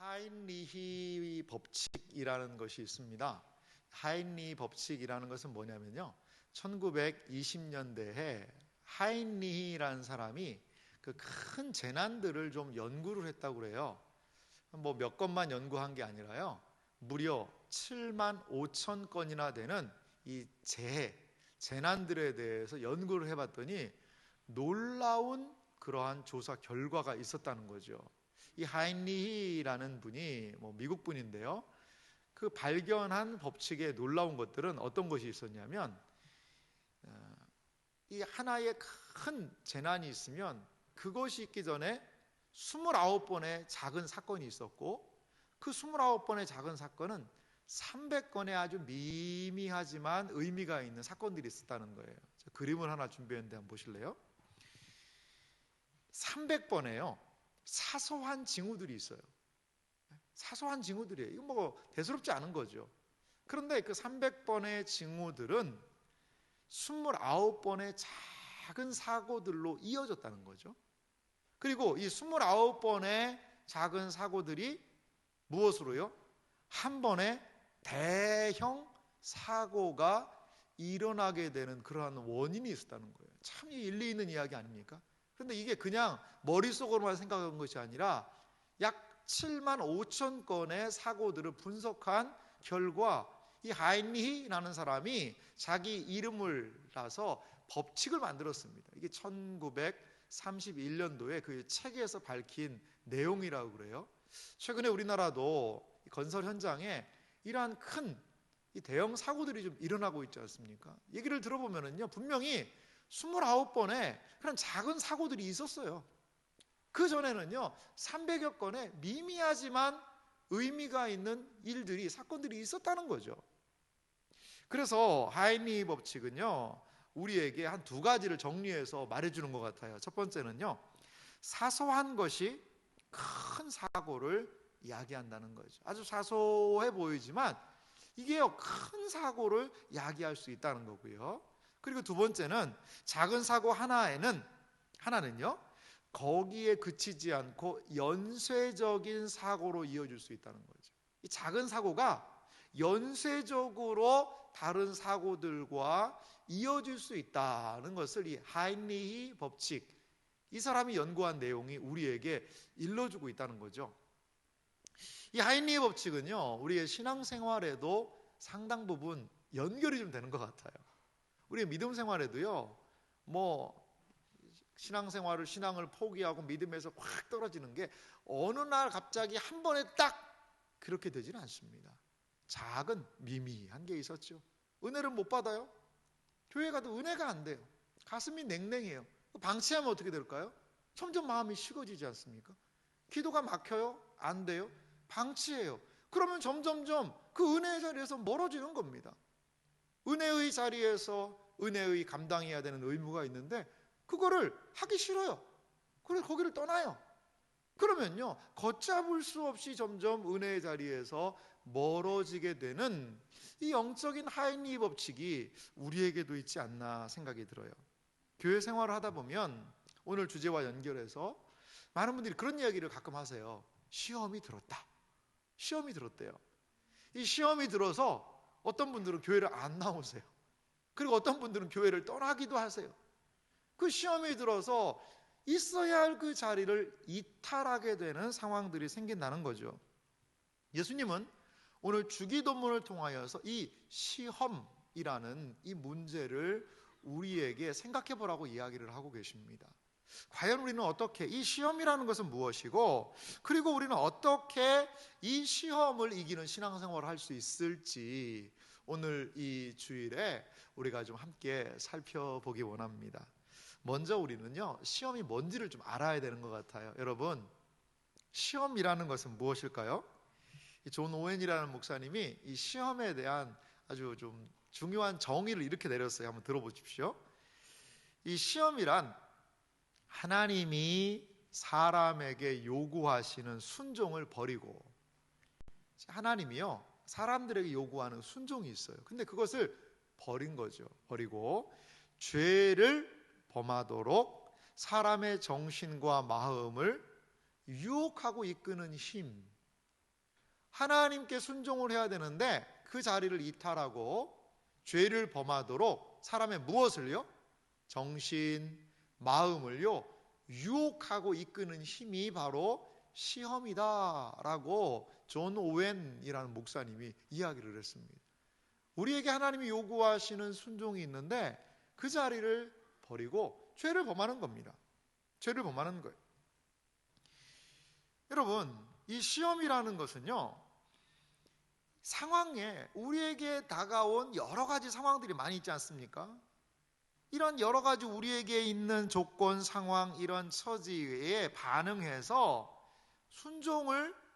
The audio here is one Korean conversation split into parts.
하인리히 법칙이라는 것이 있습니다. 하인리히 법칙이라는 것은 뭐냐면요, 1920년대에 하인리히라는 사람이 그 큰 재난들을 좀 연구를 했다고 그래요. 뭐 몇 건만 연구한 게 아니라요, 무려 7만 5천 건이나 되는 이 재난들에 대해서 연구를 해봤더니 놀라운 그러한 조사 결과가 있었다는 거죠. 이 하인리히라는 분이 미국 분인데요, 그 발견한 법칙에 놀라운 것들은 어떤 것이 있었냐면, 이 하나의 큰 재난이 있으면 그것이 있기 전에 29번의 작은 사건이 있었고, 그 29번의 작은 사건은 300건의 아주 미미하지만 의미가 있는 사건들이 있었다는 거예요. 그림을 하나 준비했는데 한번 보실래요? 300번에요 사소한 징후들이 있어요. 사소한 징후들이에요. 이거 뭐 대수롭지 않은 거죠. 그런데 그 300번의 징후들은 29번의 작은 사고들로 이어졌다는 거죠. 그리고 이 29번의 작은 사고들이 무엇으로요? 한 번에 대형 사고가 일어나게 되는 그러한 원인이 있었다는 거예요. 참 일리 있는 이야기 아닙니까? 그런데 이게 그냥 머릿속으로만 생각한 것이 아니라 약 7만 5천 건의 사고들을 분석한 결과, 이 하인리히라는 사람이 자기 이름을 따서 법칙을 만들었습니다. 이게 1931년도에 그 책에서 밝힌 내용이라고 그래요. 최근에 우리나라도 건설 현장에 이러한 큰 이 대형 사고들이 좀 일어나고 있지 않습니까? 얘기를 들어보면은요, 분명히 29번의 그런 작은 사고들이 있었어요. 그 전에는요, 300여 건의 미미하지만 의미가 있는 일들이, 사건들이 있었다는 거죠. 그래서 하인리히 법칙은요, 우리에게 한 두 가지를 정리해서 말해주는 것 같아요. 첫 번째는요, 사소한 것이 큰 사고를 이야기한다는 거죠. 아주 사소해 보이지만 이게요, 큰 사고를 야기할 수 있다는 거고요. 그리고 두 번째는 작은 사고 하나는요, 거기에 그치지 않고 연쇄적인 사고로 이어질 수 있다는 거죠. 이 작은 사고가 연쇄적으로 다른 사고들과 이어질 수 있다는 것을 이 하인리히 법칙, 이 사람이 연구한 내용이 우리에게 일러주고 있다는 거죠. 이 하인리히 법칙은요, 우리의 신앙생활에도 상당 부분 연결이 좀 되는 것 같아요. 우리의 믿음 생활에도요, 신앙을 포기하고 믿음에서 확 떨어지는 게 어느 날 갑자기 한 번에 딱 그렇게 되지는 않습니다. 작은 미미한 게 있었죠. 은혜를 못 받아요. 교회 가도 은혜가 안 돼요. 가슴이 냉랭해요. 방치하면 어떻게 될까요? 점점 마음이 식어지지 않습니까? 기도가 막혀요? 안 돼요? 방치해요. 그러면 점점점 그 은혜의 자리에서 멀어지는 겁니다. 은혜의 자리에서 은혜의 감당해야 되는 의무가 있는데 그거를 하기 싫어요. 그래서 거기를 떠나요. 그러면요, 걷잡을 수 없이 점점 은혜의 자리에서 멀어지게 되는 이 영적인 하인리히 법칙이 우리에게도 있지 않나 생각이 들어요. 교회 생활을 하다 보면 오늘 주제와 연결해서 많은 분들이 그런 이야기를 가끔 하세요. 시험이 들었다. 시험이 들었대요. 이 시험이 들어서 어떤 분들은 교회를 안 나오세요. 그리고 어떤 분들은 교회를 떠나기도 하세요. 그 시험이 들어서 있어야 할 그 자리를 이탈하게 되는 상황들이 생긴다는 거죠. 예수님은 오늘 주기도문을 통하여서 이 시험이라는 이 문제를 우리에게 생각해 보라고 이야기를 하고 계십니다. 과연 우리는 어떻게, 이 시험이라는 것은 무엇이고, 그리고 우리는 어떻게 이 시험을 이기는 신앙생활을 할 수 있을지 오늘 이 주일에 우리가 좀 함께 살펴보기 원합니다. 먼저 우리는요, 시험이 뭔지를 좀 알아야 되는 것 같아요. 여러분, 시험이라는 것은 무엇일까요? 존 오웬이라는 목사님이 이 시험에 대한 아주 좀 중요한 정의를 이렇게 내렸어요. 한번 들어보십시오. 이 시험이란 하나님이 사람에게 요구하시는 순종을 버리고, 하나님이요, 사람들에게 요구하는 순종이 있어요. 근데 그것을 버린 거죠. 버리고 죄를 범하도록 사람의 정신과 마음을 유혹하고 이끄는 힘, 하나님께 순종을 해야 되는데 그 자리를 이탈하고 죄를 범하도록 사람의 무엇을요? 정신, 마음을요 유혹하고 이끄는 힘이 바로 시험이다라고 존 오웬이라는 목사님이 이야기를 했습니다. 우리에게 하나님이 요구하시는 순종이 있는데 그 자리를 버리고 죄를 범하는 겁니다. 죄를 범하는 거예요. 여러분, 이 시험이라는 것은요, 상황에 우리에게 다가온 여러 가지 상황들이 많이 있지 않습니까? 이런 여러 가지 우리에게 있는 조건, 상황, 이런 처지에 반응해서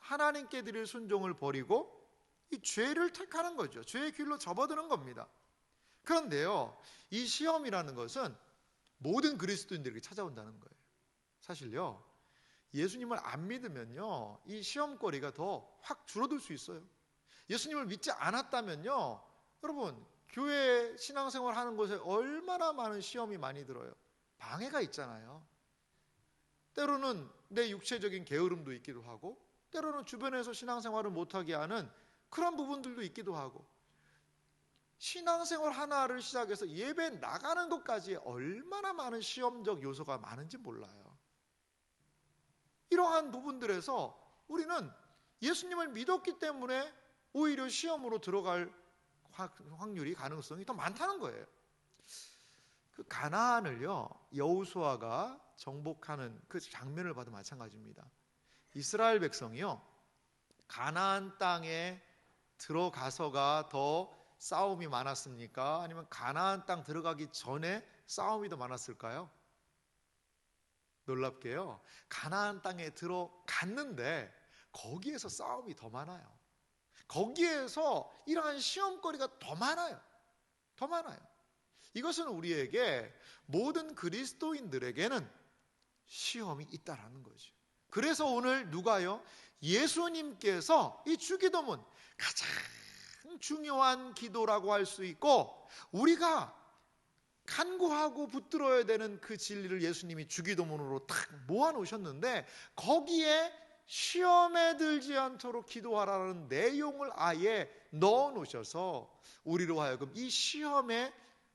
하나님께 드릴 순종을 버리고 이 죄를 택하는 거죠. 죄의 길로 접어드는 겁니다. 그런데요, 이 시험이라는 것은 모든 그리스도인들에게 찾아온다는 거예요. 사실요, 예수님을 안 믿으면요, 이 시험거리가 더 확 줄어들 수 있어요. 예수님을 믿지 않았다면요, 여러분, 교회 신앙생활 하는 곳에 얼마나 많은 시험이 많이 들어요. 방해가 있잖아요. 때로는 내 육체적인 게으름도 있기도 하고, 때로는 주변에서 신앙생활을 못하게 하는 그런 부분들도 있기도 하고, 신앙생활 하나를 시작해서 예배 나가는 것까지 얼마나 많은 시험적 요소가 많은지 몰라요. 이러한 부분들에서 우리는 예수님을 믿었기 때문에 오히려 시험으로 들어갈 확률이, 가능성이 더 많다는 거예요. 그 가나안을요, 여호수아가 정복하는 그 장면을 봐도 마찬가지입니다. 이스라엘 백성이요, 가나안 땅에 들어가서가 더 싸움이 많았습니까? 아니면 가나안 땅 들어가기 전에 싸움이 더 많았을까요? 놀랍게요, 가나안 땅에 들어갔는데 거기에서 싸움이 더 많아요. 거기에서 이러한 시험거리가 더 많아요. 더 많아요. 이것은 우리에게, 모든 그리스도인들에게는 시험이 있다라는 거죠. 그래서 오늘 누가요? 예수님께서 이 주기도문, 가장 중요한 기도라고 할 수 있고 우리가 간구하고 붙들어야 되는 그 진리를 예수님이 주기도문으로 딱 모아놓으셨는데, 거기에 시험에 들지 않도록 기도하라는 내용을 아예 넣어놓으셔서 우리로 하여금 이 시험의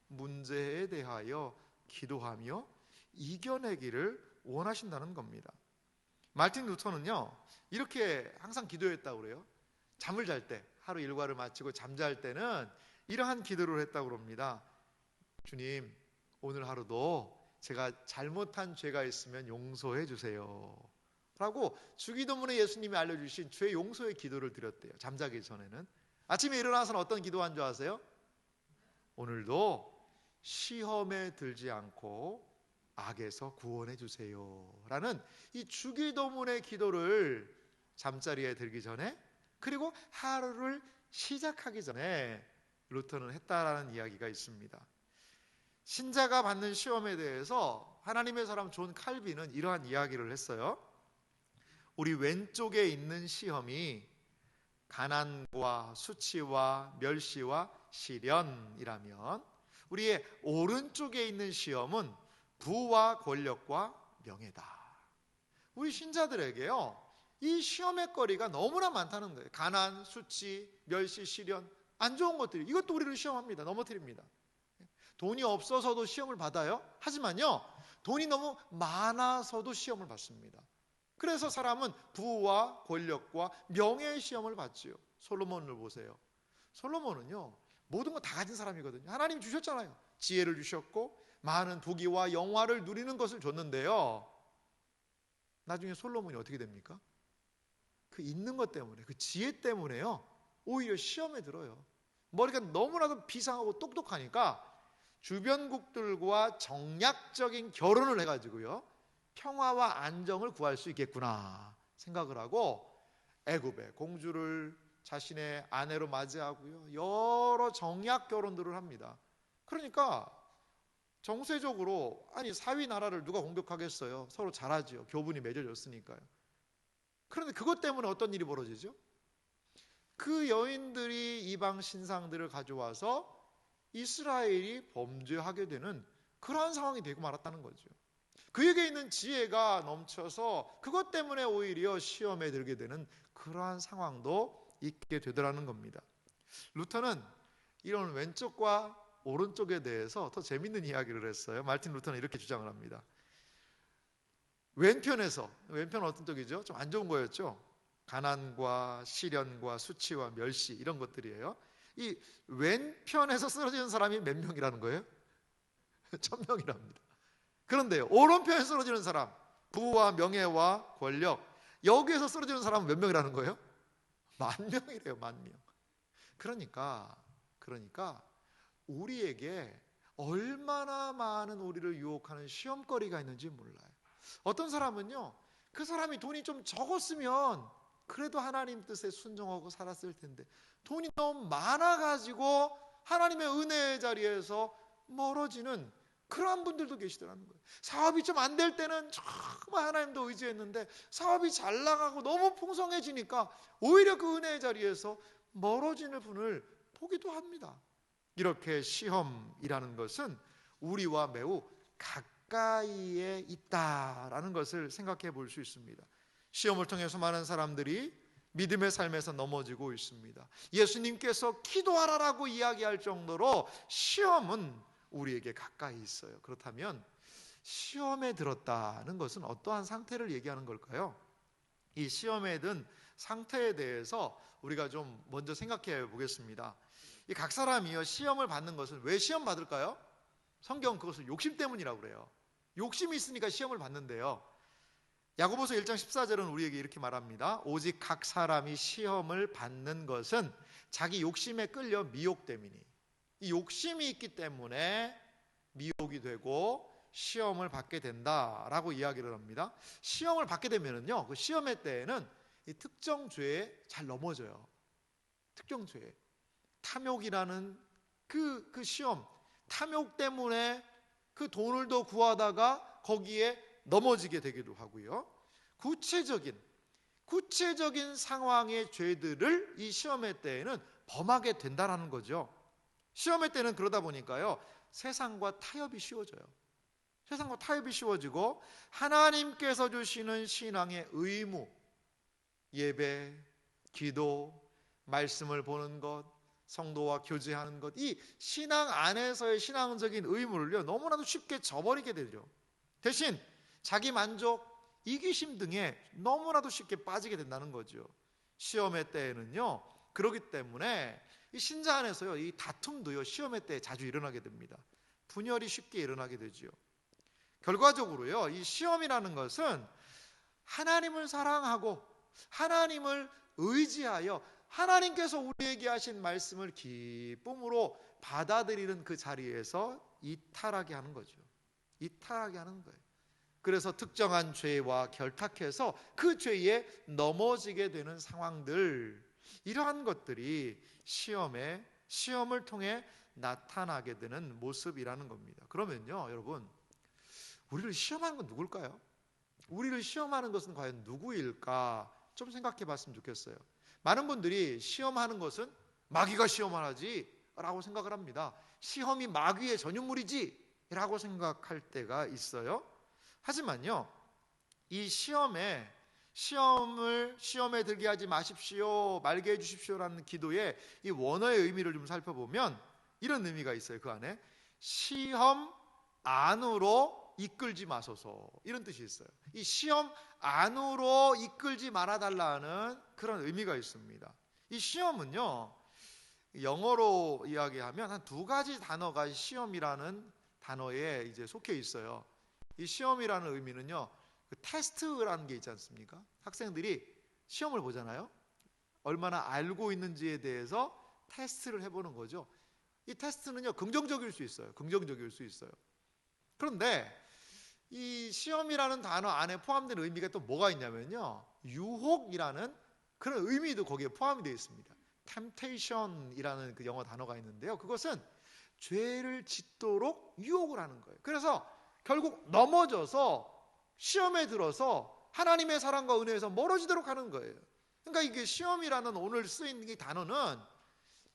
문제에 대하여 기도하며 이겨내기를 원하신다는 겁니다. 마틴 루터는요, 이렇게 항상 기도했다고 그래요. 잠을 잘 때, 하루 일과를 마치고 잠잘 때는 이러한 기도를 했다고 합니다. 주님, 오늘 하루도 제가 잘못한 죄가 있으면 용서해 주세요 라고 주기도문에 예수님이 알려주신 죄 용서의 기도를 드렸대요. 잠자기 전에는. 아침에 일어나서는 어떤 기도한 줄 아세요? 오늘도 시험에 들지 않고 악에서 구원해 주세요 라는 이 주기도문의 기도를 잠자리에 들기 전에, 그리고 하루를 시작하기 전에 루터는 했다라는 이야기가 있습니다. 신자가 받는 시험에 대해서 하나님의 사람 존 칼빈은 이러한 이야기를 했어요. 우리 왼쪽에 있는 시험이 가난과 수치와 멸시와 시련이라면, 우리의 오른쪽에 있는 시험은 부와 권력과 명예다. 우리 신자들에게요, 이 시험의 거리가 너무나 많다는 거예요. 가난, 수치, 멸시, 시련, 안 좋은 것들이, 이것도 우리를 시험합니다. 넘어뜨립니다. 돈이 없어서도 시험을 받아요. 하지만요, 돈이 너무 많아서도 시험을 받습니다. 그래서 사람은 부와 권력과 명예의 시험을 받지요. 솔로몬을 보세요. 솔로몬은요, 모든 거 다 가진 사람이거든요. 하나님이 주셨잖아요. 지혜를 주셨고 많은 부귀와 영화를 누리는 것을 줬는데요, 나중에 솔로몬이 어떻게 됩니까? 그 있는 것 때문에, 그 지혜 때문에요, 오히려 시험에 들어요. 머리가 너무나도 비상하고 똑똑하니까 주변국들과 정략적인 결혼을 해가지고요, 평화와 안정을 구할 수 있겠구나 생각을 하고 애굽의 공주를 자신의 아내로 맞이하고요, 여러 정략 결혼들을 합니다. 그러니까 정세적으로, 아니 사위 나라를 누가 공격하겠어요? 서로 잘하죠. 교분이 맺어졌으니까요. 그런데 그것 때문에 어떤 일이 벌어지죠? 그 여인들이 이방 신상들을 가져와서 이스라엘이 범죄하게 되는 그러한 상황이 되고 말았다는 거죠. 그에게 있는 지혜가 넘쳐서 그것 때문에 오히려 시험에 들게 되는 그러한 상황도 있게 되더라는 겁니다. 루터는 이런 왼쪽과 오른쪽에 대해서 더 재밌는 이야기를 했어요. 마르틴 루터는 이렇게 주장을 합니다. 왼편은 어떤 쪽이죠? 좀 안 좋은 거였죠. 가난과 시련과 수치와 멸시 이런 것들이에요. 이 왼편에서 쓰러지는 사람이 몇 명이라는 거예요? 1000명이랍니다. 그런데요, 오른편에서 쓰러지는 사람, 부와 명예와 권력, 여기에서 쓰러지는 사람은 몇 명이라는 거예요? 10,000명이래요. 10,000명. 그러니까 우리에게 얼마나 많은 우리를 유혹하는 시험거리가 있는지 몰라요. 어떤 사람은요, 그 사람이 돈이 좀 적었으면 그래도 하나님 뜻에 순종하고 살았을 텐데, 돈이 너무 많아가지고 하나님의 은혜의 자리에서 멀어지는 그러한 분들도 계시더라는 거예요. 사업이 좀 안 될 때는 정말 하나님도 의지했는데 사업이 잘 나가고 너무 풍성해지니까 오히려 그 은혜의 자리에서 멀어지는 분을 보기도 합니다. 이렇게 시험이라는 것은 우리와 매우 가까이에 있다라는 것을 생각해 볼 수 있습니다. 시험을 통해서 많은 사람들이 믿음의 삶에서 넘어지고 있습니다. 예수님께서 기도하라라고 이야기할 정도로 시험은 우리에게 가까이 있어요. 그렇다면 시험에 들었다는 것은 어떠한 상태를 얘기하는 걸까요? 이 시험에 든 상태에 대해서 우리가 좀 먼저 생각해 보겠습니다. 이 각 사람이요, 시험을 받는 것은 왜 시험 받을까요? 성경은 그것을 욕심 때문이라고 그래요. 욕심이 있으니까 시험을 받는데요. 야고보서 1장 14절은 우리에게 이렇게 말합니다. 오직 각 사람이 시험을 받는 것은 자기 욕심에 끌려 미혹 때문이니, 이 욕심이 있기 때문에 미혹이 되고 시험을 받게 된다라고 이야기를 합니다. 시험을 받게 되면은요, 그 시험의 때에는 이 특정 죄에 잘 넘어져요. 특정 죄, 탐욕이라는 그 시험, 탐욕 때문에 그 돈을 더 구하다가 거기에 넘어지게 되기도 하고요. 구체적인 상황의 죄들을 이 시험의 때에는 범하게 된다라는 거죠. 시험의 때는 그러다 보니까요, 세상과 타협이 쉬워져요. 세상과 타협이 쉬워지고 하나님께서 주시는 신앙의 의무, 예배, 기도, 말씀을 보는 것, 성도와 교제하는 것, 이 신앙 안에서의 신앙적인 의무를요, 너무나도 쉽게 저버리게 되죠. 대신 자기 만족, 이기심 등에 너무나도 쉽게 빠지게 된다는 거죠. 시험의 때에는요, 그렇기 때문에 이 신자 안에서요, 이 다툼도요, 시험의 때에 자주 일어나게 됩니다. 분열이 쉽게 일어나게 되죠. 결과적으로요, 이 시험이라는 것은 하나님을 사랑하고 하나님을 의지하여 하나님께서 우리에게 하신 말씀을 기쁨으로 받아들이는 그 자리에서 이탈하게 하는 거죠. 이탈하게 하는 거예요. 그래서 특정한 죄와 결탁해서 그 죄에 넘어지게 되는 상황들, 이러한 것들이 시험을 통해 나타나게 되는 모습이라는 겁니다. 그러면요, 여러분, 우리를 시험하는 건 누굴까요? 우리를 시험하는 것은 과연 누구일까? 좀 생각해 봤으면 좋겠어요. 많은 분들이 시험하는 것은 마귀가 시험을 하지 라고 생각을 합니다. 시험이 마귀의 전유물이지 라고 생각할 때가 있어요. 하지만요, 이 시험에 들게 하지 마십시오, 말게 해주십시오라는 기도의 이 원어의 의미를 좀 살펴보면 이런 의미가 있어요. 그 안에 시험 안으로 이끌지 마소서, 이런 뜻이 있어요. 이 시험 안으로 이끌지 말아달라는 그런 의미가 있습니다. 이 시험은요, 영어로 이야기하면 한 두 가지 단어가 시험이라는 단어에 이제 속해 있어요. 이 시험이라는 의미는요, 그 테스트라는 게 있지 않습니까? 학생들이 시험을 보잖아요. 얼마나 알고 있는지에 대해서 테스트를 해보는 거죠. 이 테스트는요, 긍정적일 수 있어요. 그런데 이 시험이라는 단어 안에 포함된 의미가 또 뭐가 있냐면요, 유혹이라는 그런 의미도 거기에 포함이 되어 있습니다. temptation이라는 그 영어 단어가 있는데요, 그것은 죄를 짓도록 유혹을 하는 거예요. 그래서 결국 넘어져서 시험에 들어서 하나님의 사랑과 은혜에서 멀어지도록 하는 거예요. 그러니까 이게 시험이라는 오늘 쓰인 이 단어는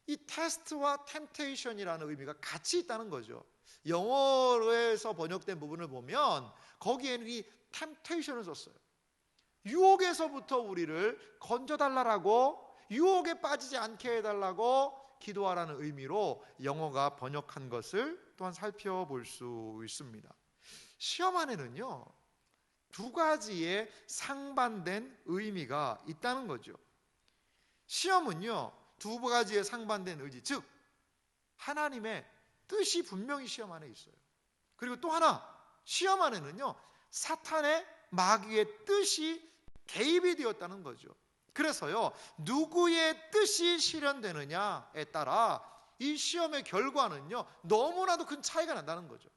이 테스트와 temptation이라는 의미가 같이 있다는 거죠. 영어에서 번역된 부분을 보면 거기에는 이 temptation을 썼어요. 유혹에서부터 우리를 건져달라고 유혹에 빠지지 않게 해달라고 기도하라는 의미로 영어가 번역한 것을 또한 살펴볼 수 있습니다. 시험 안에는요, 두 가지의 상반된 의미가 있다는 거죠. 시험은요, 두 가지의 상반된 의지, 즉 하나님의 뜻이 분명히 시험 안에 있어요. 그리고 또 하나, 시험 안에는요, 사탄의 마귀의 뜻이 개입이 되었다는 거죠. 그래서요, 누구의 뜻이 실현되느냐에 따라 이 시험의 결과는요, 너무나도 큰 차이가 난다는 거죠.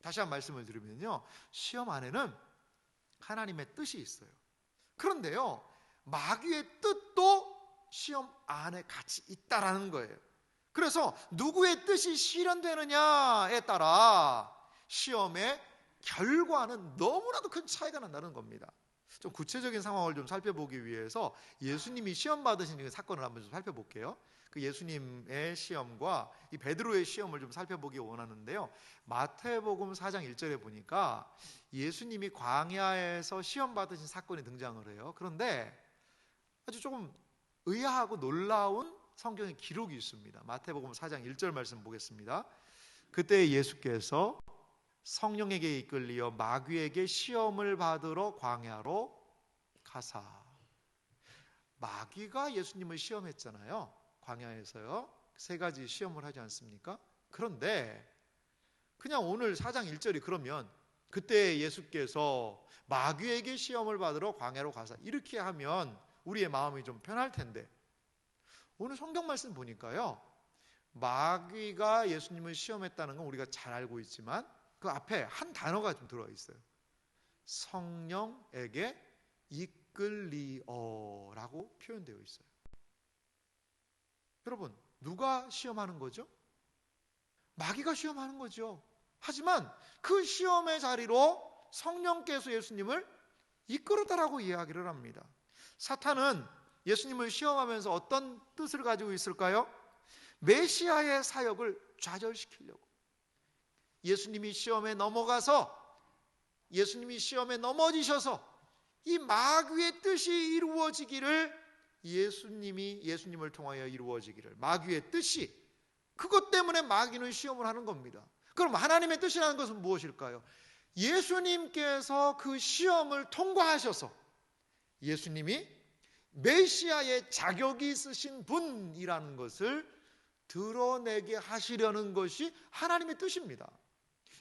다시 한 말씀을 드리면요, 시험 안에는 하나님의 뜻이 있어요. 그런데요, 마귀의 뜻도 시험 안에 같이 있다라는 거예요. 그래서 누구의 뜻이 실현되느냐에 따라 시험의 결과는 너무나도 큰 차이가 난다는 겁니다. 좀 구체적인 상황을 좀 살펴보기 위해서 예수님이 시험 받으신 사건을 한번 좀 살펴볼게요. 그 예수님의 시험과 이 베드로의 시험을 좀 살펴보기 원하는데요. 마태복음 4장 1절에 보니까 예수님이 광야에서 시험 받으신 사건이 등장을 해요. 그런데 아주 조금 의아하고 놀라운 성경의 기록이 있습니다. 마태복음 4장 1절 말씀 보겠습니다. 그때 예수께서 성령에게 이끌리어 마귀에게 시험을 받으러 광야로 가사. 마귀가 예수님을 시험했잖아요. 광야에서요. 세 가지 시험을 하지 않습니까? 그런데 그냥 오늘 4장 1절이 그러면 그때 예수께서 마귀에게 시험을 받으러 광야로 가사 이렇게 하면 우리의 마음이 좀 편할 텐데 오늘 성경 말씀 보니까요, 마귀가 예수님을 시험했다는 건 우리가 잘 알고 있지만 그 앞에 한 단어가 좀 들어 있어요. 성령에게 이끌리어라고 표현되어 있어요. 여러분, 누가 시험하는 거죠? 마귀가 시험하는 거죠. 하지만 그 시험의 자리로 성령께서 예수님을 이끌었다라고 이야기를 합니다. 사탄은 예수님을 시험하면서 어떤 뜻을 가지고 있을까요? 메시아의 사역을 좌절시키려고. 예수님이 시험에 넘어가서 예수님이 시험에 넘어지셔서 이 마귀의 뜻이 이루어지기를 예수님을 통하여 이루어지기를 마귀의 뜻이 그것 때문에 마귀는 시험을 하는 겁니다. 그럼 하나님의 뜻이라는 것은 무엇일까요? 예수님께서 그 시험을 통과하셔서 예수님이 메시아의 자격이 있으신 분이라는 것을 드러내게 하시려는 것이 하나님의 뜻입니다.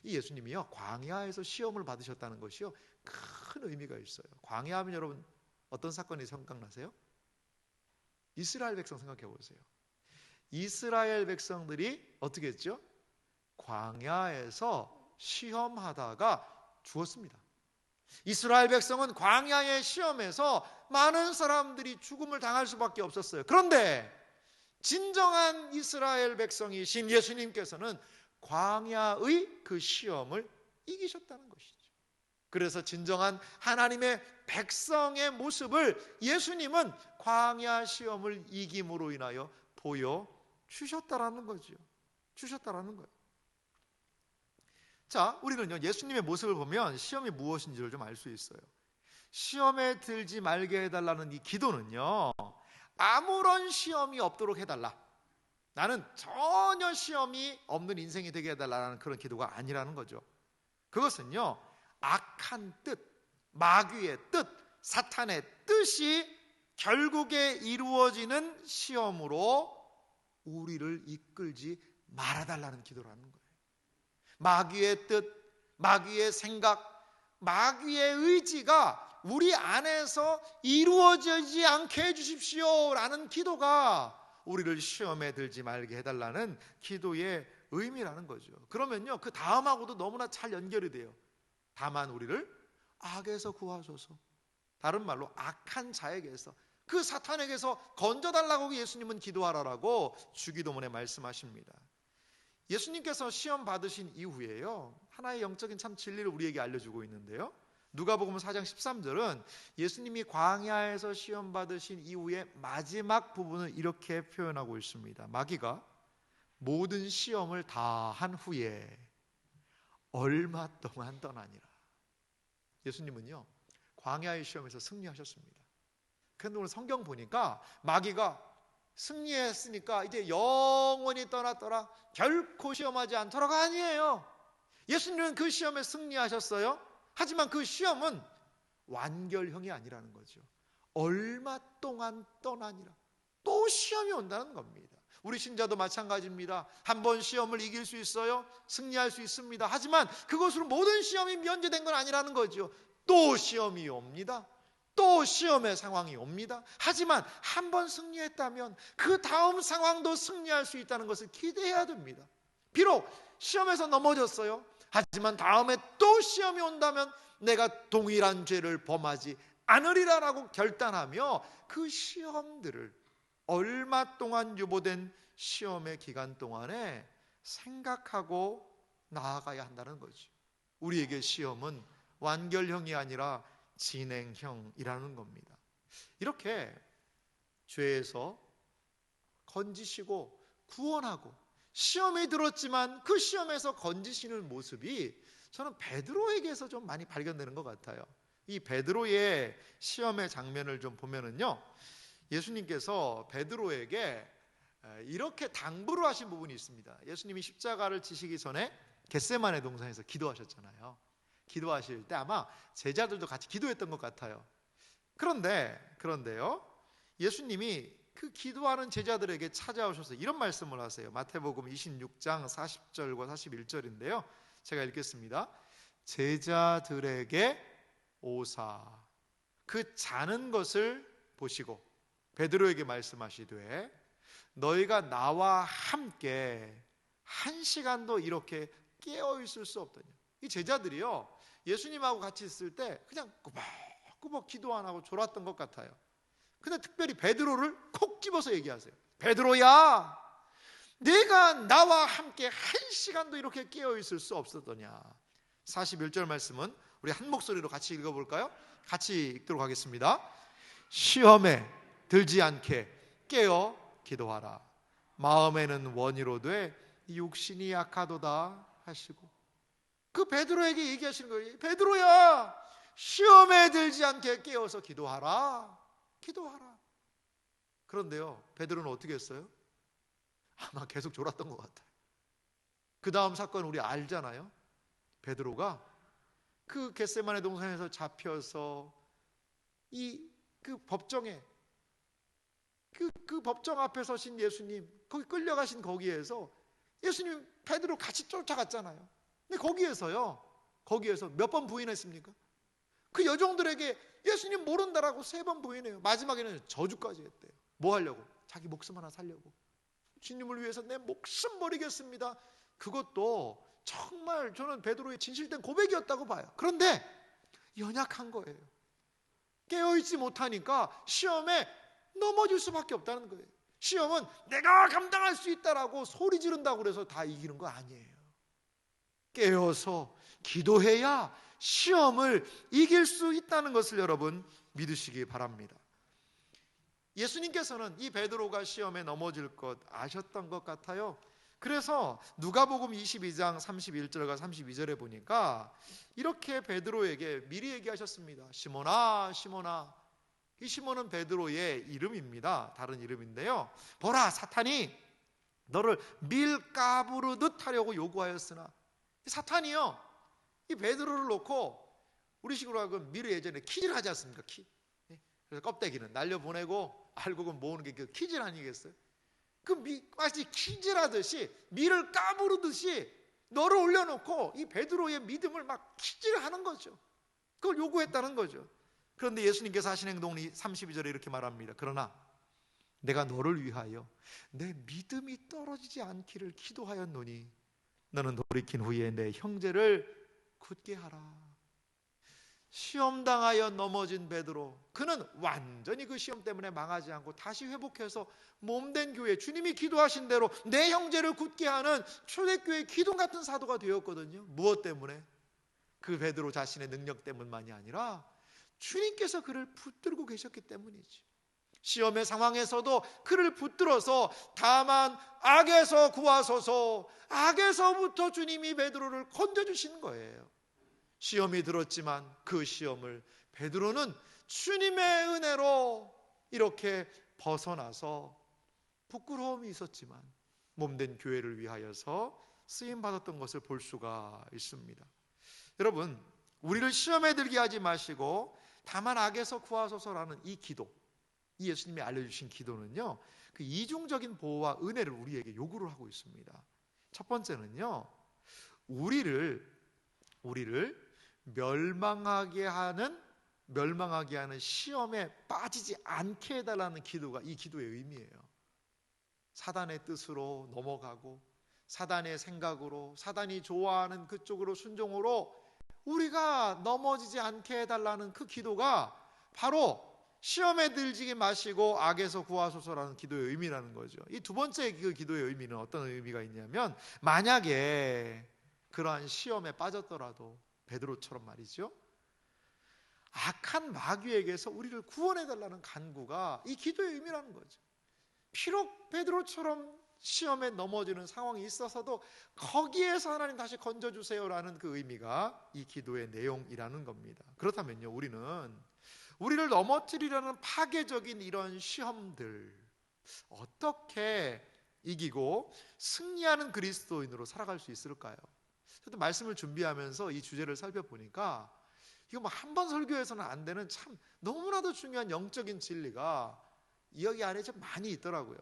이 예수님이요, 광야에서 시험을 받으셨다는 것이요, 큰 의미가 있어요. 광야하면 여러분 어떤 사건이 생각나세요? 이스라엘 백성 생각해 보세요. 이스라엘 백성들이 어떻게 했죠? 광야에서 시험하다가 죽었습니다. 이스라엘 백성은 광야의 시험에서 많은 사람들이 죽음을 당할 수밖에 없었어요. 그런데 진정한 이스라엘 백성이신 예수님께서는 광야의 그 시험을 이기셨다는 것이죠. 그래서 진정한 하나님의 백성의 모습을 예수님은 광야 시험을 이김으로 인하여 보여주셨다라는 거죠. 주셨다라는 거예요. 자, 우리는요, 예수님의 모습을 보면 시험이 무엇인지를 좀 알 수 있어요. 시험에 들지 말게 해달라는 이 기도는요, 아무런 시험이 없도록 해달라, 나는 전혀 시험이 없는 인생이 되게 해달라는 그런 기도가 아니라는 거죠. 그것은요, 악한 뜻, 마귀의 뜻, 사탄의 뜻이 결국에 이루어지는 시험으로 우리를 이끌지 말아달라는 기도라는 거예요. 마귀의 뜻, 마귀의 생각, 마귀의 의지가 우리 안에서 이루어지지 않게 해주십시오 라는 기도가 우리를 시험에 들지 말게 해달라는 기도의 의미라는 거죠. 그러면요, 그 다음하고도 너무나 잘 연결이 돼요. 다만 우리를 악에서 구하소서. 다른 말로 악한 자에게서, 그 사탄에게서 건져달라고 예수님은 기도하라라고 주기도문에 말씀하십니다. 예수님께서 시험 받으신 이후에요, 하나의 영적인 참 진리를 우리에게 알려주고 있는데요, 누가복음 4장 13절은 예수님이 광야에서 시험 받으신 이후에 마지막 부분을 이렇게 표현하고 있습니다. 마귀가 모든 시험을 다 한 후에 얼마 동안 떠나니라. 예수님은요, 광야의 시험에서 승리하셨습니다. 그런데 오늘 성경 보니까 마귀가 승리했으니까 이제 영원히 떠났더라, 결코 시험하지 않더라가 아니에요. 예수님은 그 시험에 승리하셨어요. 하지만 그 시험은 완결형이 아니라는 거죠. 얼마 동안 떠나니라. 또 시험이 온다는 겁니다. 우리 신자도 마찬가지입니다. 한 번 시험을 이길 수 있어요. 승리할 수 있습니다. 하지만 그것으로 모든 시험이 면제된 건 아니라는 거죠. 또 시험이 옵니다. 또 시험의 상황이 옵니다. 하지만 한 번 승리했다면 그 다음 상황도 승리할 수 있다는 것을 기대해야 됩니다. 비록 시험에서 넘어졌어요. 하지만 다음에 또 시험이 온다면 내가 동일한 죄를 범하지 않으리라라고 결단하며 그 시험들을, 얼마 동안 유보된 시험의 기간 동안에 생각하고 나아가야 한다는 거죠. 우리에게 시험은 완결형이 아니라 진행형이라는 겁니다. 이렇게 죄에서 건지시고 구원하고 시험에 들었지만 그 시험에서 건지시는 모습이 저는 베드로에게서 좀 많이 발견되는 것 같아요. 이 베드로의 시험의 장면을 좀 보면은요, 예수님께서 베드로에게 이렇게 당부를 하신 부분이 있습니다. 예수님이 십자가를 지시기 전에 겟세마네 동산에서 기도하셨잖아요. 기도하실 때 아마 제자들도 같이 기도했던 것 같아요. 그런데요, 예수님이 그 기도하는 제자들에게 찾아오셔서 이런 말씀을 하세요. 마태복음 26장 40절과 41절인데요. 제가 읽겠습니다. 제자들에게 오사 그 자는 것을 보시고 베드로에게 말씀하시되 너희가 나와 함께 한 시간도 이렇게 깨어 있을 수 없더냐. 이 제자들이요, 예수님하고 같이 있을 때 그냥 꾸벅꾸벅 기도 안 하고 졸았던 것 같아요. 근데 특별히 베드로를 콕 집어서 얘기하세요. 베드로야, 네가 나와 함께 한 시간도 이렇게 깨어 있을 수 없었더냐. 41절 말씀은 우리 한 목소리로 같이 읽어볼까요? 같이 읽도록 하겠습니다. 시험에 들지 않게 깨어 기도하라. 마음에는 원이로되 육신이 약하도다 하시고, 그 베드로에게 얘기하시는 거예요. 베드로야, 시험에 들지 않게 깨어서 기도하라. 기도하라. 그런데요, 베드로는 어떻게 했어요? 아마 계속 졸았던 것 같아요. 그 다음 사건 우리 알잖아요. 베드로가 그 겟세마네 동산에서 잡혀서 그 법정에 그 법정 앞에 서신 예수님, 거기 끌려가신 거기에서 예수님 베드로 같이 쫓아갔잖아요. 근데 거기에서 몇 번 부인했습니까? 그 여종들에게 예수님 모른다라고 3번 부인해요. 마지막에는 저주까지 했대요. 뭐 하려고? 자기 목숨 하나 살려고. 주님을 위해서 내 목숨 버리겠습니다. 그것도 정말 저는 베드로의 진실된 고백이었다고 봐요. 그런데 연약한 거예요. 깨어있지 못하니까 시험에 넘어질 수밖에 없다는 거예요. 시험은 내가 감당할 수 있다라고 소리 지른다고 그래서 다 이기는 거 아니에요. 깨어서 기도해야 시험을 이길 수 있다는 것을 여러분 믿으시기 바랍니다. 예수님께서는 이 베드로가 시험에 넘어질 것 아셨던 것 같아요. 그래서 누가복음 22장 31절과 32절에 보니까 이렇게 베드로에게 미리 얘기하셨습니다. 시몬아, 시몬아. 이 시몬은 베드로의 이름입니다. 다른 이름인데요. 보라, 사탄이 너를 밀가부르듯 하려고 요구하였으나, 사탄이요, 이 베드로를 놓고 우리 식으로 하면 밀을 예전에 키질 하지 않습니까? 그래서 껍데기는 날려보내고 알곡은 모으는 게 그 키질 아니겠어요? 마치 키질하듯이 밀을 까부르듯이 너를 올려놓고 이 베드로의 믿음을 막 키질하는 거죠. 그걸 요구했다는 거죠. 그런데 예수님께서 하신 행동이 32절에 이렇게 말합니다. 그러나 내가 너를 위하여 내 믿음이 떨어지지 않기를 기도하였노니 너는 돌이킨 후에 내 형제를 굳게 하라. 시험당하여 넘어진 베드로, 그는 완전히 그 시험 때문에 망하지 않고 다시 회복해서 몸된 교회, 주님이 기도하신 대로 내 형제를 굳게 하는 초대교회의 기둥 같은 사도가 되었거든요. 무엇 때문에? 그 베드로 자신의 능력 때문만이 아니라 주님께서 그를 붙들고 계셨기 때문이지. 시험의 상황에서도 그를 붙들어서 다만 악에서 구하소서, 악에서부터 주님이 베드로를 건져주신 거예요. 시험이 들었지만 그 시험을 베드로는 주님의 은혜로 이렇게 벗어나서 부끄러움이 있었지만 몸된 교회를 위하여서 쓰임받았던 것을 볼 수가 있습니다. 여러분, 우리를 시험에 들게 하지 마시고 다만 악에서 구하소서라는 이 기도, 이 예수님이 알려주신 기도는요, 그 이중적인 보호와 은혜를 우리에게 요구를 하고 있습니다. 첫 번째는요, 우리를 멸망하게 하는 시험에 빠지지 않게 해달라는 기도가 이 기도의 의미예요. 사단의 뜻으로 넘어가고 사단의 생각으로, 사단이 좋아하는 그쪽으로 순종으로 우리가 넘어지지 않게 해달라는 그 기도가 바로 시험에 들지 마시고 악에서 구하소서라는 기도의 의미라는 거죠. 이 두 번째 그 기도의 의미는 어떤 의미가 있냐면, 만약에 그러한 시험에 빠졌더라도 베드로처럼 말이죠, 악한 마귀에게서 우리를 구원해달라는 간구가 이 기도의 의미라는 거죠. 비록 베드로처럼 시험에 넘어지는 상황이 있어서도 거기에서 하나님 다시 건져주세요라는 그 의미가 이 기도의 내용이라는 겁니다. 그렇다면요, 우리를 넘어뜨리려는 파괴적인 이런 시험들 어떻게 이기고 승리하는 그리스도인으로 살아갈 수 있을까요? 저도 말씀을 준비하면서 이 주제를 살펴보니까 이거 뭐 한 번 설교해서는 안 되는 참 너무나도 중요한 영적인 진리가 여기 안에 좀 많이 있더라고요.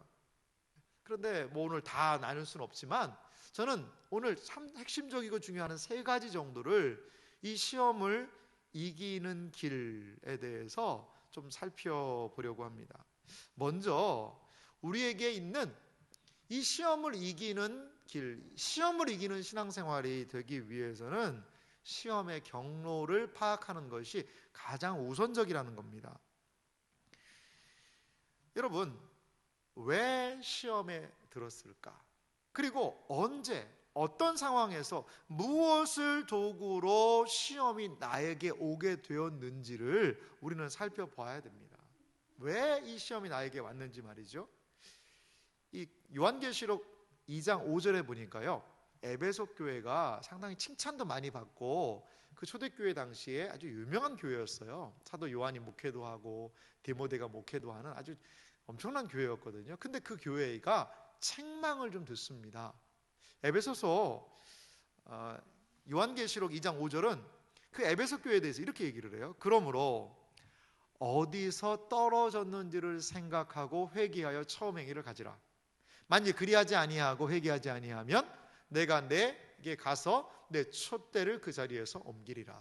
그런데 뭐 오늘 다 나눌 수는 없지만 저는 오늘 참 핵심적이고 중요한 세 가지 정도를 이 시험을 이기는 길에 대해서 좀 살펴보려고 합니다. 먼저 우리에게 있는 이 시험을 이기는 길, 시험을 이기는 신앙생활이 되기 위해서는 시험의 경로를 파악하는 것이 가장 우선적이라는 겁니다. 여러분, 왜 시험에 들었을까? 그리고 언제, 어떤 상황에서 무엇을 도구로 시험이 나에게 오게 되었는지를 우리는 살펴봐야 됩니다. 왜 이 시험이 나에게 왔는지 말이죠. 이 요한계시록 2장 5절에 보니까요, 에베소 교회가 상당히 칭찬도 많이 받고 그 초대교회 당시에 아주 유명한 교회였어요. 사도 요한이 목회도 하고 디모데가 목회도 하는 아주 엄청난 교회였거든요. 근데 그 교회가 책망을 좀 듣습니다. 에베소서 요한계시록 2장 5절은 그 에베소 교회에 대해서 이렇게 얘기를 해요. 그러므로 어디서 떨어졌는지를 생각하고 회개하여 처음 행위를 가지라. 만일 그리하지 아니하고 회개하지 아니하면 내가 내게 가서 내 촛대를 그 자리에서 옮기리라.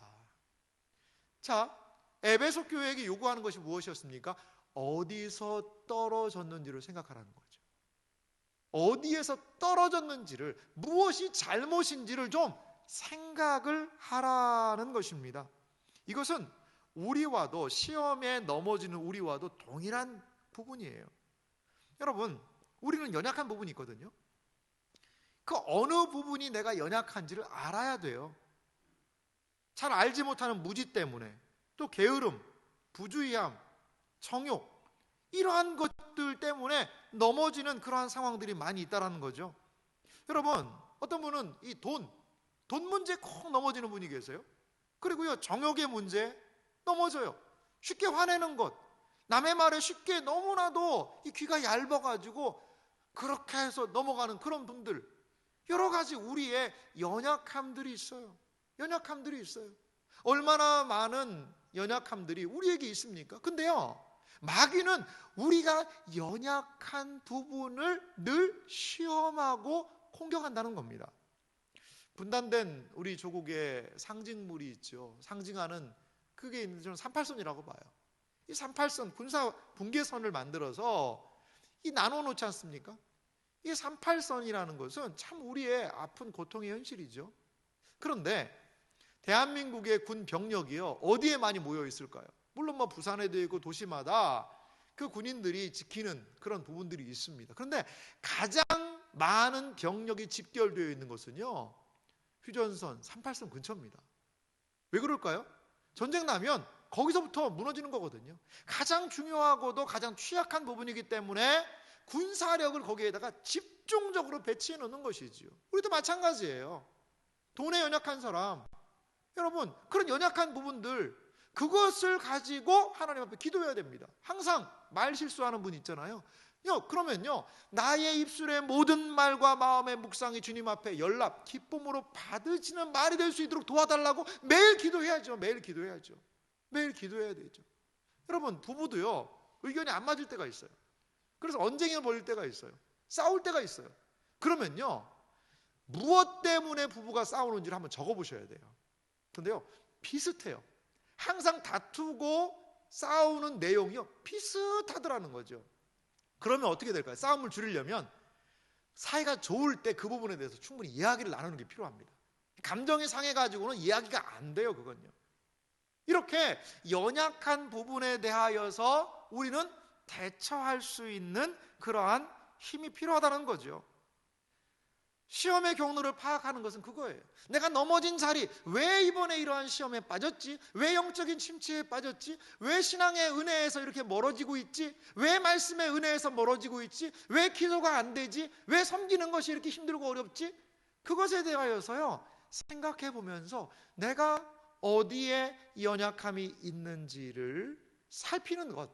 자, 에베소 교회에게 요구하는 것이 무엇이었습니까? 어디서 떨어졌는지를 생각하라는 거죠. 어디에서 떨어졌는지를, 무엇이 잘못인지를 좀 생각을 하라는 것입니다. 이것은 우리와도, 시험에 넘어지는 우리와도 동일한 부분이에요. 여러분, 우리는 연약한 부분이 있거든요. 그 어느 부분이 내가 연약한지를 알아야 돼요. 잘 알지 못하는 무지 때문에, 또 게으름, 부주의함, 정욕, 이러한 것들 때문에 넘어지는 그러한 상황들이 많이 있다는 거죠. 여러분, 어떤 분은 이 돈 문제에 콕 넘어지는 분이 계세요. 그리고요, 정욕의 문제 넘어져요. 쉽게 화내는 것, 남의 말에 쉽게 너무나도 이 귀가 얇아가지고 그렇게 해서 넘어가는 그런 분들, 여러 가지 우리의 연약함들이 있어요. 얼마나 많은 연약함들이 우리에게 있습니까? 근데요, 마귀는 우리가 연약한 부분을 늘 시험하고 공격한다는 겁니다. 분단된 우리 조국의 상징물이 있죠. 상징하는, 그게 있는 저는 38선이라고 봐요. 이 38선, 군사 분계선을 만들어서 이 나눠놓지 않습니까? 이 38선이라는 것은 참 우리의 아픈 고통의 현실이죠. 그런데 대한민국의 군 병력이요, 어디에 많이 모여 있을까요? 물론 뭐 부산에도 있고 도시마다 그 군인들이 지키는 그런 부분들이 있습니다. 그런데 가장 많은 병력이 집결되어 있는 것은요, 휴전선 38선 근처입니다. 왜 그럴까요? 전쟁 나면 거기서부터 무너지는 거거든요. 가장 중요하고도 가장 취약한 부분이기 때문에 군사력을 거기에다가 집중적으로 배치해 놓는 것이지요. 우리도 마찬가지예요. 돈에 연약한 사람, 여러분, 그런 연약한 부분들, 그것을 가지고 하나님 앞에 기도해야 됩니다. 항상 말 실수하는 분 있잖아요. 그러면요, 나의 입술의 모든 말과 마음의 묵상이 주님 앞에 연락, 기쁨으로 받으시는 말이 될 수 있도록 도와달라고 매일 기도해야죠. 매일 기도해야죠. 매일 기도해야 되죠. 여러분, 부부도요, 의견이 안 맞을 때가 있어요. 그래서 언쟁이 벌일 때가 있어요. 싸울 때가 있어요. 그러면요, 무엇 때문에 부부가 싸우는지를 한번 적어보셔야 돼요. 근데요, 비슷해요. 항상 다투고 싸우는 내용이요, 비슷하더라는 거죠. 그러면 어떻게 될까요? 싸움을 줄이려면 사이가 좋을 때 그 부분에 대해서 충분히 이야기를 나누는 게 필요합니다. 감정이 상해가지고는 이야기가 안 돼요, 그건요. 이렇게 연약한 부분에 대하여서 우리는 대처할 수 있는 그러한 힘이 필요하다는 거죠. 시험의 경로를 파악하는 것은 그거예요. 내가 넘어진 자리, 왜 이번에 이러한 시험에 빠졌지? 왜 영적인 침체에 빠졌지? 왜 신앙의 은혜에서 이렇게 멀어지고 있지? 왜 말씀의 은혜에서 멀어지고 있지? 왜 기도가 안 되지? 왜 섬기는 것이 이렇게 힘들고 어렵지? 그것에 대하여서요, 생각해 보면서 내가 어디에 연약함이 있는지를 살피는 것,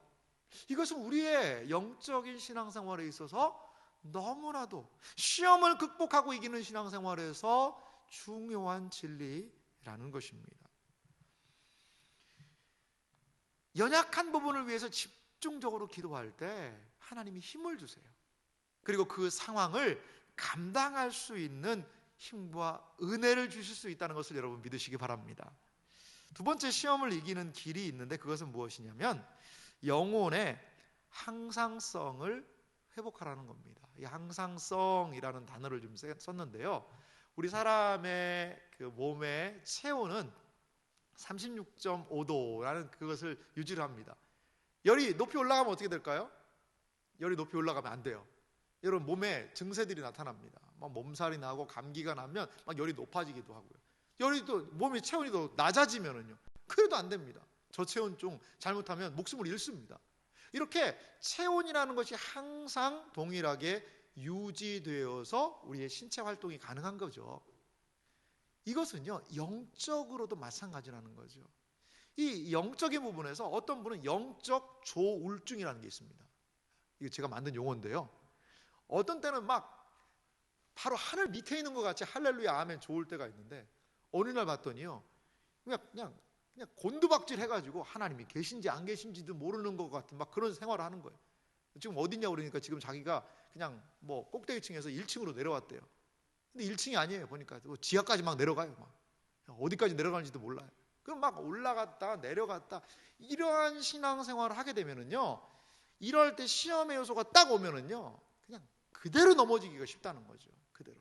이것은 우리의 영적인 신앙생활에 있어서 너무나도 시험을 극복하고 이기는 신앙생활에서 중요한 진리라는 것입니다. 연약한 부분을 위해서 집중적으로 기도할 때 하나님이 힘을 주세요. 그리고 그 상황을 감당할 수 있는 힘과 은혜를 주실 수 있다는 것을 여러분 믿으시기 바랍니다. 두 번째, 시험을 이기는 길이 있는데 그것은 무엇이냐면 영혼의 항상성을 회복하라는 겁니다. 이 항상성이라는 단어를 좀 썼는데요, 우리 사람의 그 몸의 체온은 36.5도라는 그것을 유지를 합니다. 열이 높이 올라가면 어떻게 될까요? 열이 높이 올라가면 안 돼요. 여러분, 몸에 증세들이 나타납니다. 막 몸살이 나고 감기가 나면 막 열이 높아지기도 하고요. 열이 또 몸의 체온이 더 낮아지면은요, 그래도 안 됩니다. 저체온증 잘못하면 목숨을 잃습니다. 이렇게 체온이라는 것이 항상 동일하게 유지되어서 우리의 신체 활동이 가능한 거죠. 이것은요, 영적으로도 마찬가지라는 거죠. 이 영적인 부분에서 어떤 분은 영적 조울증이라는 게 있습니다. 이거 제가 만든 용어인데요, 어떤 때는 막 바로 하늘 밑에 있는 것 같이 할렐루야 아멘 좋을 때가 있는데, 어느 날 봤더니요, 그냥 곤두박질 해가지고 하나님이 계신지 안 계신지도 모르는 것 같은 막 그런 생활을 하는 거예요. 지금 어딨냐 그러니까 지금 자기가 그냥 뭐 꼭대기층에서 1층으로 내려왔대요. 근데 1층이 아니에요. 보니까 지하까지 막 내려가요. 막 어디까지 내려가는지도 몰라요. 그럼 막 올라갔다 내려갔다, 이러한 신앙생활을 하게 되면은요, 이럴 때 시험의 요소가 딱 오면은요, 그냥 그대로 넘어지기가 쉽다는 거죠. 그대로.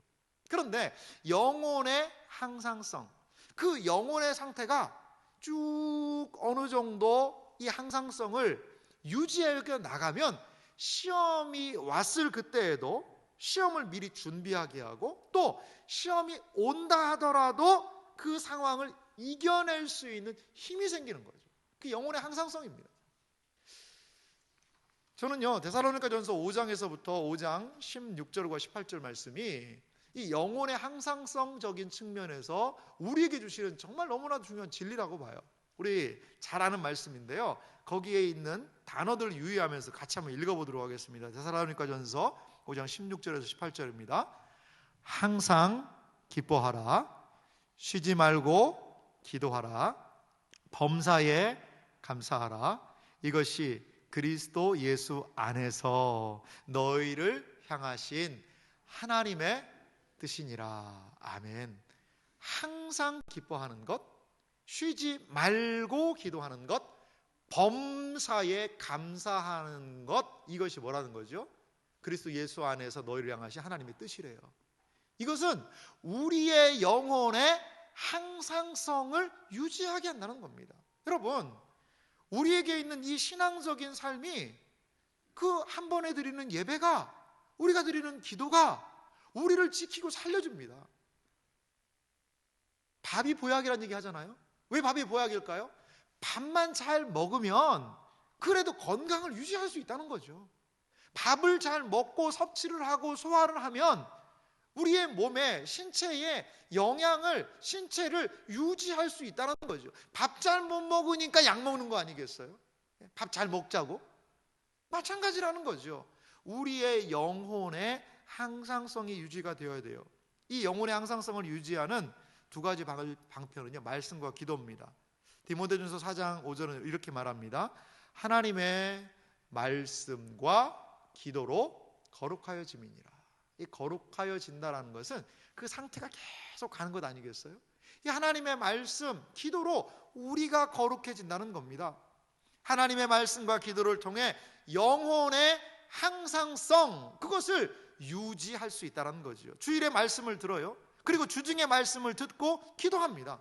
그런데 영혼의 항상성, 그 영혼의 상태가 쭉 어느 정도 이 항상성을 유지해 나가면 시험이 왔을 그때에도 시험을 미리 준비하게 하고, 또 시험이 온다 하더라도 그 상황을 이겨낼 수 있는 힘이 생기는 거죠. 그 영혼의 항상성입니다. 저는요, 데살로니가전서 5장에서부터 5장 16절과 18절 말씀이 이 영혼의 항상성적인 측면에서 우리에게 주시는 정말 너무나도 중요한 진리라고 봐요. 우리 잘 아는 말씀인데요, 거기에 있는 단어들을 유의하면서 같이 한번 읽어보도록 하겠습니다. 데살로니가전서 5장 16절에서 18절입니다. 항상 기뻐하라, 쉬지 말고 기도하라, 범사에 감사하라, 이것이 그리스도 예수 안에서 너희를 향하신 하나님의 뜻이니라. 아멘. 항상 기뻐하는 것, 쉬지 말고 기도하는 것, 범사에 감사하는 것, 이것이 뭐라는 거죠? 그리스도 예수 안에서 너희를 향하신 하나님의 뜻이래요. 이것은 우리의 영혼의 항상성을 유지하게 한다는 겁니다. 여러분, 우리에게 있는 이 신앙적인 삶이, 그 한 번에 드리는 예배가, 우리가 드리는 기도가 우리를 지키고 살려줍니다. 밥이 보약이라는 얘기 하잖아요. 왜 밥이 보약일까요? 밥만 잘 먹으면 그래도 건강을 유지할 수 있다는 거죠. 밥을 잘 먹고 섭취를 하고 소화를 하면 우리의 몸에, 신체에 영양을, 신체를 유지할 수 있다는 거죠. 밥 잘 못 먹으니까 약 먹는 거 아니겠어요? 밥 잘 먹자고. 마찬가지라는 거죠. 우리의 영혼의 항상성이 유지가 되어야 돼요. 이 영혼의 항상성을 유지하는 두 가지 방편은요, 말씀과 기도입니다. 디모데전서 4장 5절은 이렇게 말합니다. 하나님의 말씀과 기도로 거룩하여짐이니라. 이 거룩하여진다라는 것은 그 상태가 계속 가는 것 아니겠어요? 이 하나님의 말씀, 기도로 우리가 거룩해진다는 겁니다. 하나님의 말씀과 기도를 통해 영혼의 항상성, 그것을 유지할 수 있다는 거죠. 주일에 말씀을 들어요. 그리고 주중에 말씀을 듣고 기도합니다.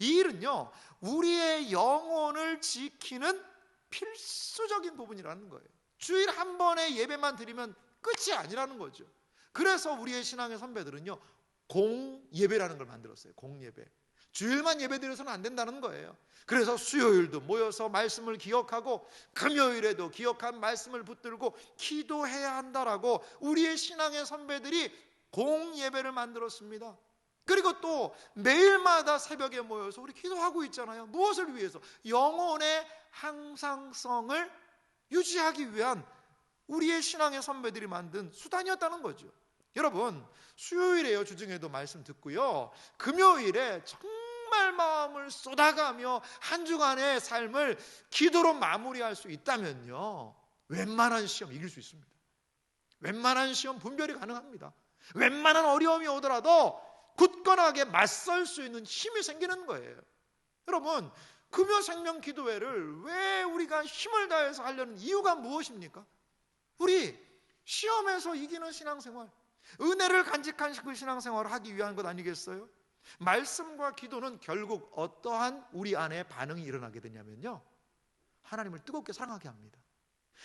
이 일은요, 우리의 영혼을 지키는 필수적인 부분이라는 거예요. 주일 한 번의 예배만 드리면 끝이 아니라는 거죠. 그래서 우리의 신앙의 선배들은요, 공예배라는 걸 만들었어요. 공예배. 주일만 예배 드려서는 안 된다는 거예요. 그래서 수요일도 모여서 말씀을 기억하고 금요일에도 기억한 말씀을 붙들고 기도해야 한다라고 우리의 신앙의 선배들이 공예배를 만들었습니다. 그리고 또 매일마다 새벽에 모여서 우리 기도하고 있잖아요. 무엇을 위해서? 영혼의 항상성을 유지하기 위한 우리의 신앙의 선배들이 만든 수단이었다는 거죠. 여러분, 수요일에요, 주중에도 말씀 듣고요, 금요일에 정말 마음을 쏟아가며 한 주간의 삶을 기도로 마무리할 수 있다면요, 웬만한 시험 이길 수 있습니다. 웬만한 시험 분별이 가능합니다. 웬만한 어려움이 오더라도 굳건하게 맞설 수 있는 힘이 생기는 거예요. 여러분, 금요 생명 기도회를 왜 우리가 힘을 다해서 하려는 이유가 무엇입니까? 우리 시험에서 이기는 신앙생활, 은혜를 간직한 그 신앙생활을 하기 위한 것 아니겠어요? 말씀과 기도는 결국 어떠한 우리 안에 반응이 일어나게 되냐면요, 하나님을 뜨겁게 사랑하게 합니다.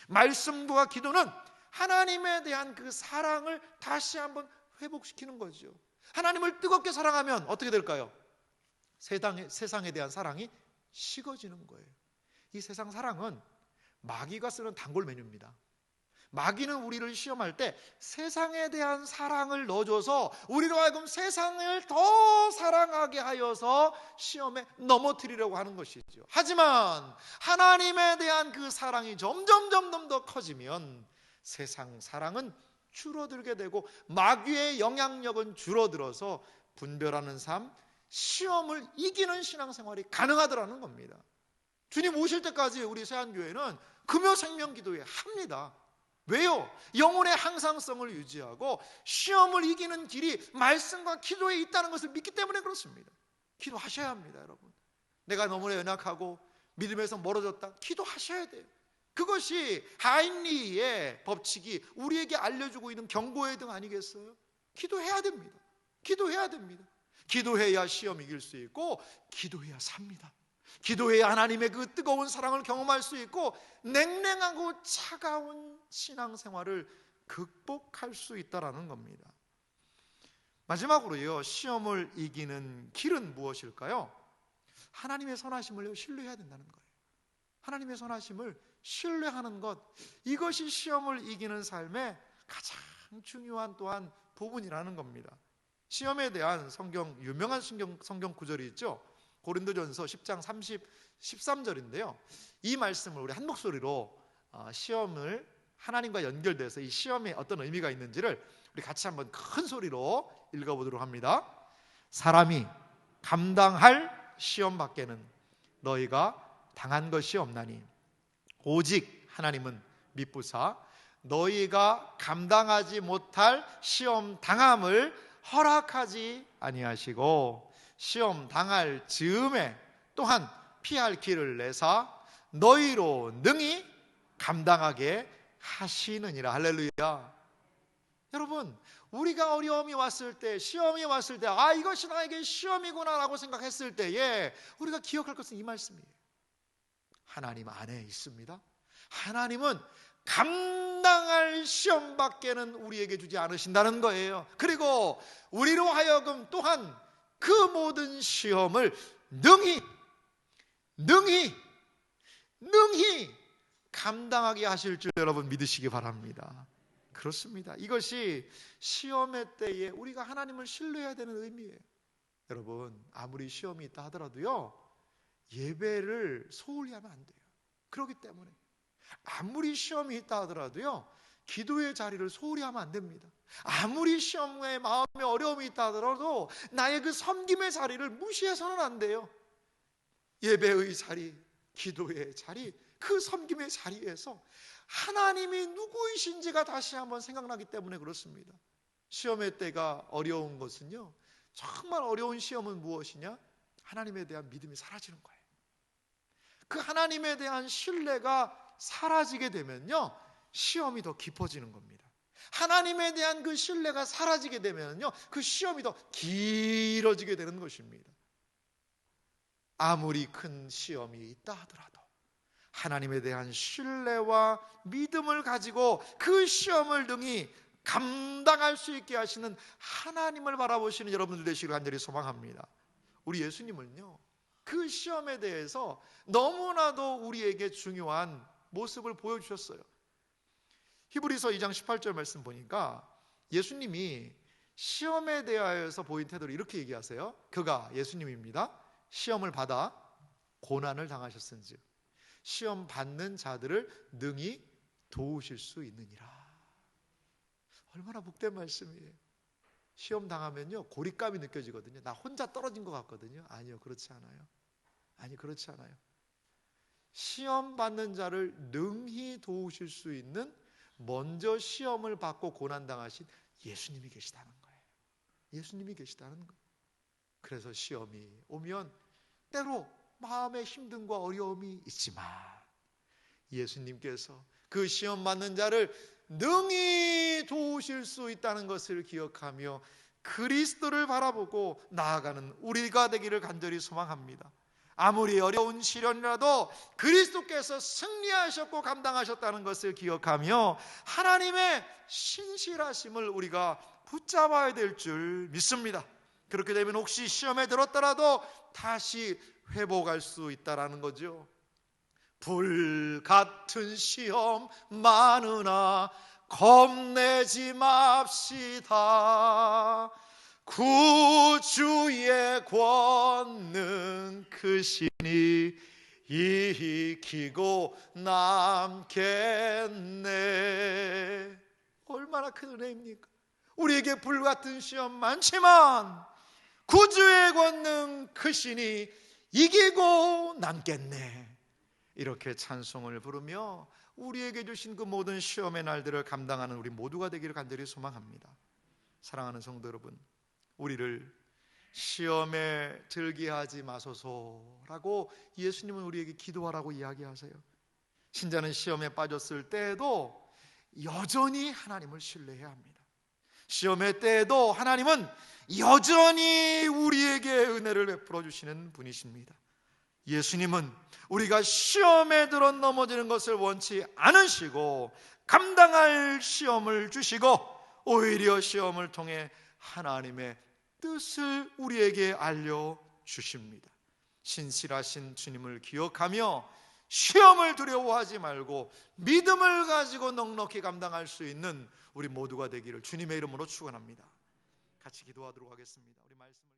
말씀과 기도는 하나님에 대한 그 사랑을 다시 한번 회복시키는 거죠. 하나님을 뜨겁게 사랑하면 어떻게 될까요? 세상에 대한 사랑이 식어지는 거예요. 이 세상 사랑은 마귀가 쓰는 단골 메뉴입니다. 마귀는 우리를 시험할 때 세상에 대한 사랑을 넣어줘서 우리로 하여금 세상을 더 사랑하게 하여서 시험에 넘어뜨리려고 하는 것이죠. 하지만 하나님에 대한 그 사랑이 점점 더 커지면 세상 사랑은 줄어들게 되고 마귀의 영향력은 줄어들어서 분별하는 삶, 시험을 이기는 신앙생활이 가능하더라는 겁니다. 주님 오실 때까지 우리 세안교회는 금요 생명기도회 합니다. 왜요? 영혼의 항상성을 유지하고 시험을 이기는 길이 말씀과 기도에 있다는 것을 믿기 때문에 그렇습니다. 기도하셔야 합니다, 여러분. 내가 너무나 연약하고 믿음에서 멀어졌다, 기도하셔야 돼요. 그것이 하인리의 법칙이 우리에게 알려주고 있는 경고의 등 아니겠어요? 기도해야 됩니다. 기도해야 됩니다. 기도해야 시험 이길 수 있고 기도해야 삽니다. 기도해야 하나님의 그 뜨거운 사랑을 경험할 수 있고 냉랭하고 차가운 신앙생활을 극복할 수 있다는 겁니다. 마지막으로요, 시험을 이기는 길은 무엇일까요? 하나님의 선하심을 신뢰해야 된다는 거예요. 하나님의 선하심을 신뢰하는 것, 이것이 시험을 이기는 삶의 가장 중요한 또한 부분이라는 겁니다. 시험에 대한 유명한 성경 구절이 있죠. 고린도전서 10장 13절인데요. 이 말씀을 우리 한 목소리로 시험을 하나님과 연결돼서 이 시험에 어떤 의미가 있는지를 우리 같이 한번 큰 소리로 읽어보도록 합니다. 사람이 감당할 시험 밖에는 너희가 당한 것이 없나니 오직 하나님은 미쁘사 너희가 감당하지 못할 시험 당함을 허락하지 아니하시고 시험 당할 즈음에 또한 피할 길을 내사 너희로 능히 감당하게 하시느니라. 할렐루야. 여러분, 우리가 어려움이 왔을 때, 시험이 왔을 때, 이것이 나에게 시험이구나 라고 생각했을 때에 우리가 기억할 것은 이 말씀이에요. 하나님 안에 있습니다. 하나님은 감당할 시험 밖에는 우리에게 주지 않으신다는 거예요. 그리고 우리로 하여금 또한 그 모든 시험을 능히 감당하게 하실 줄 여러분 믿으시기 바랍니다. 그렇습니다. 이것이 시험의 때에 우리가 하나님을 신뢰해야 되는 의미예요. 여러분, 아무리 시험이 있다 하더라도요, 예배를 소홀히 하면 안 돼요. 그렇기 때문에 아무리 시험이 있다 하더라도요, 기도의 자리를 소홀히 하면 안 됩니다. 아무리 시험에 마음에 어려움이 있다 하더라도 나의 그 섬김의 자리를 무시해서는 안 돼요. 예배의 자리, 기도의 자리, 그 섬김의 자리에서 하나님이 누구이신지가 다시 한번 생각나기 때문에 그렇습니다. 시험의 때가 어려운 것은요, 정말 어려운 시험은 무엇이냐? 하나님에 대한 믿음이 사라지는 거예요. 그 하나님에 대한 신뢰가 사라지게 되면요, 시험이 더 깊어지는 겁니다. 하나님에 대한 그 신뢰가 사라지게 되면요, 그 시험이 더 길어지게 되는 것입니다. 아무리 큰 시험이 있다 하더라도 하나님에 대한 신뢰와 믿음을 가지고 그 시험을 능히 감당할 수 있게 하시는 하나님을 바라보시는 여러분들 되시기를 간절히 소망합니다. 우리 예수님은요, 그 시험에 대해서 너무나도 우리에게 중요한 모습을 보여주셨어요. 히브리서 2장 18절 말씀 보니까 예수님이 시험에 대하여서 보인 태도를 이렇게 얘기하세요. 그가, 예수님입니다, 시험을 받아 고난을 당하셨은즉 시험 받는 자들을 능히 도우실 수 있느니라. 얼마나 복된 말씀이에요. 시험 당하면요, 고립감이 느껴지거든요. 나 혼자 떨어진 것 같거든요. 아니요, 그렇지 않아요. 아니, 그렇지 않아요. 시험 받는 자를 능히 도우실 수 있는, 먼저 시험을 받고 고난당하신 예수님이 계시다는 거예요. 예수님이 계시다는 거예요. 그래서 시험이 오면 때로 마음에 힘듦과 어려움이 있지만 예수님께서 그 시험 받는 자를 능히 도우실 수 있다는 것을 기억하며 그리스도를 바라보고 나아가는 우리가 되기를 간절히 소망합니다. 아무리 어려운 시련이라도 그리스도께서 승리하셨고 감당하셨다는 것을 기억하며 하나님의 신실하심을 우리가 붙잡아야 될 줄 믿습니다. 그렇게 되면 혹시 시험에 들었더라도 다시 회복할 수 있다라는 거죠. 불같은 시험 많으나 겁내지 맙시다. 구주의 권능 크시니 이기고 남겠네. 얼마나 큰 은혜입니까? 우리에게 불같은 시험 많지만 구주의 권능 크시니 이기고 남겠네. 이렇게 찬송을 부르며 우리에게 주신 그 모든 시험의 날들을 감당하는 우리 모두가 되기를 간절히 소망합니다. 사랑하는 성도 여러분, 우리를 시험에 들게 하지 마소서라고 예수님은 우리에게 기도하라고 이야기하세요. 신자는 시험에 빠졌을 때에도 여전히 하나님을 신뢰해야 합니다. 시험의 때에도 하나님은 여전히 우리에게 은혜를 베풀어 주시는 분이십니다. 예수님은 우리가 시험에 들어 넘어지는 것을 원치 않으시고 감당할 시험을 주시고 오히려 시험을 통해 하나님의 뜻을 우리에게 알려주십니다. 신실하신 주님을 기억하며 시험을 두려워하지 말고 믿음을 가지고 넉넉히 감당할 수 있는 우리 모두가 되기를 주님의 이름으로 축원합니다. 같이 기도하도록 하겠습니다. 우리 말씀을